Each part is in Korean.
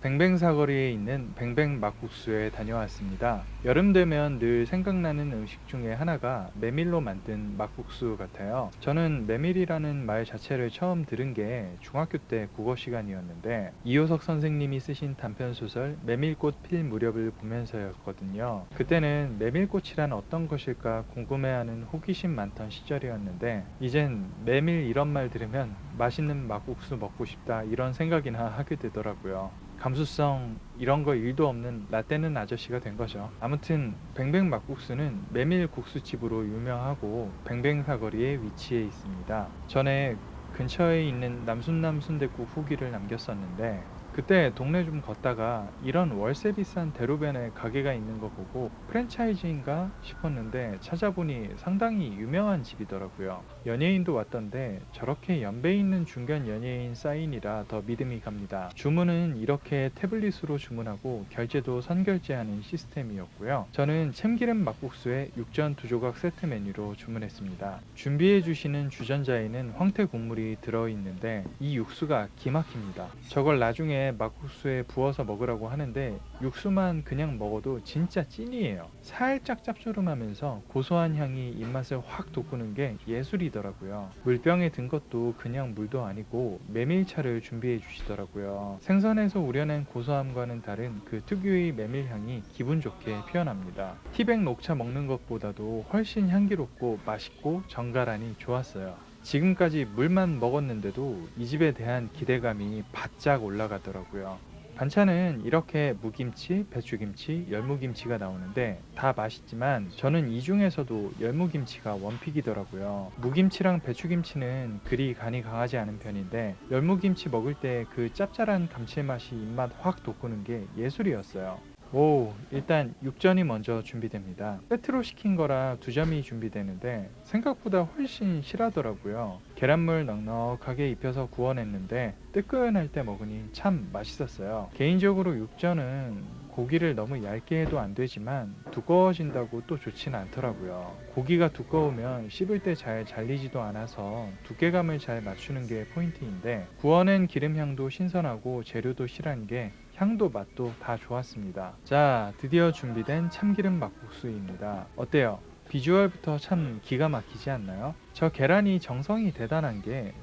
뱅뱅사거리에 있는 뱅뱅 막국수에 다녀왔습니다. 여름 되면 늘 생각나는 음식 중에 하나가 메밀로 만든 막국수 같아요. 저는 메밀이라는 말 자체를 처음 들은 게 중학교 때 국어 시간이었는데 이효석 선생님이 쓰신 단편소설 메밀꽃 필 무렵을 보면서였거든요. 그때는 메밀꽃이란 어떤 것일까 궁금해하는 호기심 많던 시절이었는데 이젠 메밀 이런 말 들으면 맛있는 막국수 먹고 싶다 이런 생각이나 하게 되더라고요. 감수성 이런 거 일도 없는 라떼는 아저씨가 된 거죠. 아무튼 뱅뱅 막국수는 메밀 국수집으로 유명하고 뱅뱅 사거리에 위치해 있습니다. 전에 근처에 있는 남순남 순댓국 후기를 남겼었는데 그때 동네 좀 걷다가 이런 월세 비싼 대로변에 가게가 있는 거 보고 프랜차이즈인가 싶었는데 찾아보니 상당히 유명한 집이더라고요. 연예인도 왔던데 저렇게 연배 있는 중견 연예인 사인이라 더 믿음이 갑니다. 주문은 이렇게 태블릿으로 주문하고 결제도 선결제하는 시스템이었고요. 저는 참기름 막국수에 육전 두 조각 세트 메뉴로 주문했습니다. 준비해 주시는 주전자에는 황태 국물이 들어있는데 이 육수가 기막힙니다. 저걸 나중에 막국수에 부어서 먹으라고 하는데 육수만 그냥 먹어도 진짜 찐이에요. 살짝 짭조름하면서 고소한 향이 입맛을 확 돋구는 게 예술이더라고요. 물병에 든 것도 그냥 물도 아니고 메밀차를 준비해 주시더라고요. 생선에서 우려낸 고소함과는 다른 그 특유의 메밀향이 기분 좋게 피어납니다. 티백 녹차 먹는 것보다도 훨씬 향기롭고 맛있고 정갈하니 좋았어요. 지금까지 물만 먹었는데도 이 집에 대한 기대감이 바짝 올라가더라고요. 반찬은 이렇게 무김치, 배추김치, 열무김치가 나오는데 다 맛있지만 저는 이 중에서도 열무김치가 원픽이더라고요. 무김치랑 배추김치는 그리 간이 강하지 않은 편인데 열무김치 먹을 때 그 짭짤한 감칠맛이 입맛 확 돋구는 게 예술이었어요. 오, 일단 육전이 먼저 준비됩니다. 세트로 시킨 거라 두 점이 준비되는데 생각보다 훨씬 실하더라고요. 계란물 넉넉하게 입혀서 구워냈는데 뜨끈할 때 먹으니 참 맛있었어요. 개인적으로 육전은 고기를 너무 얇게 해도 안 되지만 두꺼워진다고 또 좋지는 않더라고요. 고기가 두꺼우면 씹을 때 잘 잘리지도 않아서 두께감을 잘 맞추는 게 포인트인데 구워낸 기름향도 신선하고 재료도 실한 게 향도 맛도 다 좋았습니다. 자, 드디어 준비된 참기름 막국수입니다. 어때요? 비주얼부터 참 기가 막히지 않나요? 저 계란이 정성이 대단한 게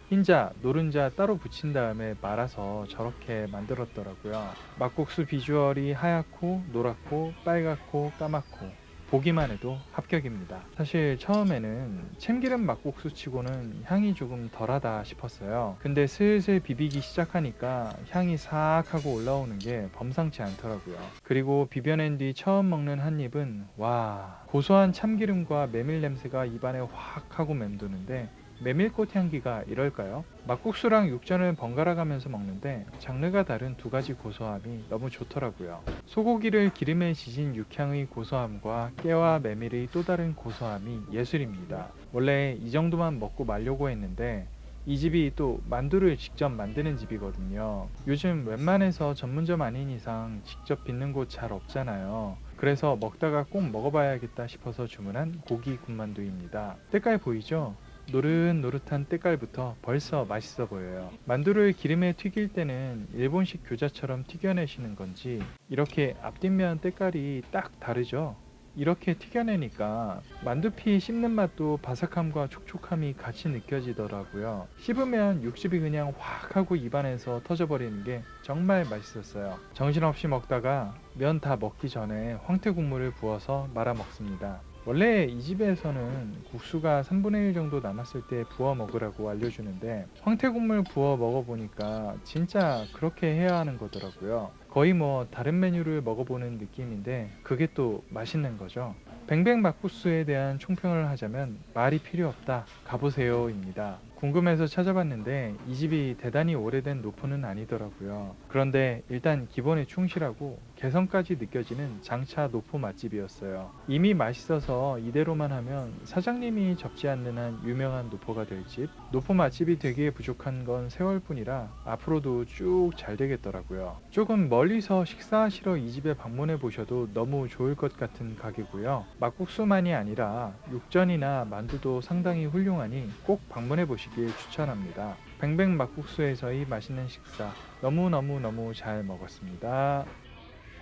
흰자, 노른자 따로 붙인 다음에 말아서 저렇게 만들었더라고요. 막국수 비주얼이 하얗고 노랗고 빨갛고 까맣고 보기만 해도 합격입니다. 사실 처음에는 참기름 막국수 치고는 향이 조금 덜하다 싶었어요. 근데 슬슬 비비기 시작하니까 향이 싹 하고 올라오는 게 범상치 않더라고요. 그리고 비벼낸 뒤 처음 먹는 한 입은 와, 고소한 참기름과 메밀 냄새가 입안에 확 하고 맴도는데 메밀꽃 향기가 이럴까요? 막국수랑 육전을 번갈아 가면서 먹는데 장르가 다른 두 가지 고소함이 너무 좋더라고요. 소고기를 기름에 지진 육향의 고소함과 깨와 메밀의 또 다른 고소함이 예술입니다. 원래 이 정도만 먹고 말려고 했는데 이 집이 또 만두를 직접 만드는 집이거든요. 요즘 웬만해서 전문점 아닌 이상 직접 빚는 곳 잘 없잖아요. 그래서 먹다가 꼭 먹어봐야겠다 싶어서 주문한 고기 군만두입니다. 때깔 보이죠? 노릇노릇한 때깔부터 벌써 맛있어 보여요. 만두를 기름에 튀길 때는 일본식 교자처럼 튀겨내시는 건지 이렇게 앞뒷면 때깔이 딱 다르죠? 이렇게 튀겨내니까 만두피 씹는 맛도 바삭함과 촉촉함이 같이 느껴지더라고요. 씹으면 육즙이 그냥 확 하고 입안에서 터져버리는 게 정말 맛있었어요. 정신없이 먹다가 면 다 먹기 전에 황태 국물을 부어서 말아 먹습니다. 원래 이 집에서는 국수가 3분의 1 정도 남았을 때 부어 먹으라고 알려주는데 황태국물 부어 먹어보니까 진짜 그렇게 해야 하는 거더라고요. 거의 뭐 다른 메뉴를 먹어보는 느낌인데 그게 또 맛있는 거죠. 뱅뱅 막국수에 대한 총평을 하자면 말이 필요 없다 가보세요입니다. 궁금해서 찾아봤는데 이 집이 대단히 오래된 노포는 아니더라고요. 그런데 일단 기본에 충실하고 개성까지 느껴지는 장차 노포 맛집이었어요. 이미 맛있어서 이대로만 하면 사장님이 접지 않는 한 유명한 노포가 될 집. 노포 맛집이 되기에 부족한 건 세월뿐이라 앞으로도 쭉 잘 되겠더라고요. 조금 멀리서 식사하시러 이 집에 방문해 보셔도 너무 좋을 것 같은 가게고요. 막국수만이 아니라 육전이나 만두도 상당히 훌륭하니 꼭 방문해 보시기 드시길 추천합니다. 뱅뱅 막국수에서의 맛있는 식사 너무너무너무 잘 먹었습니다.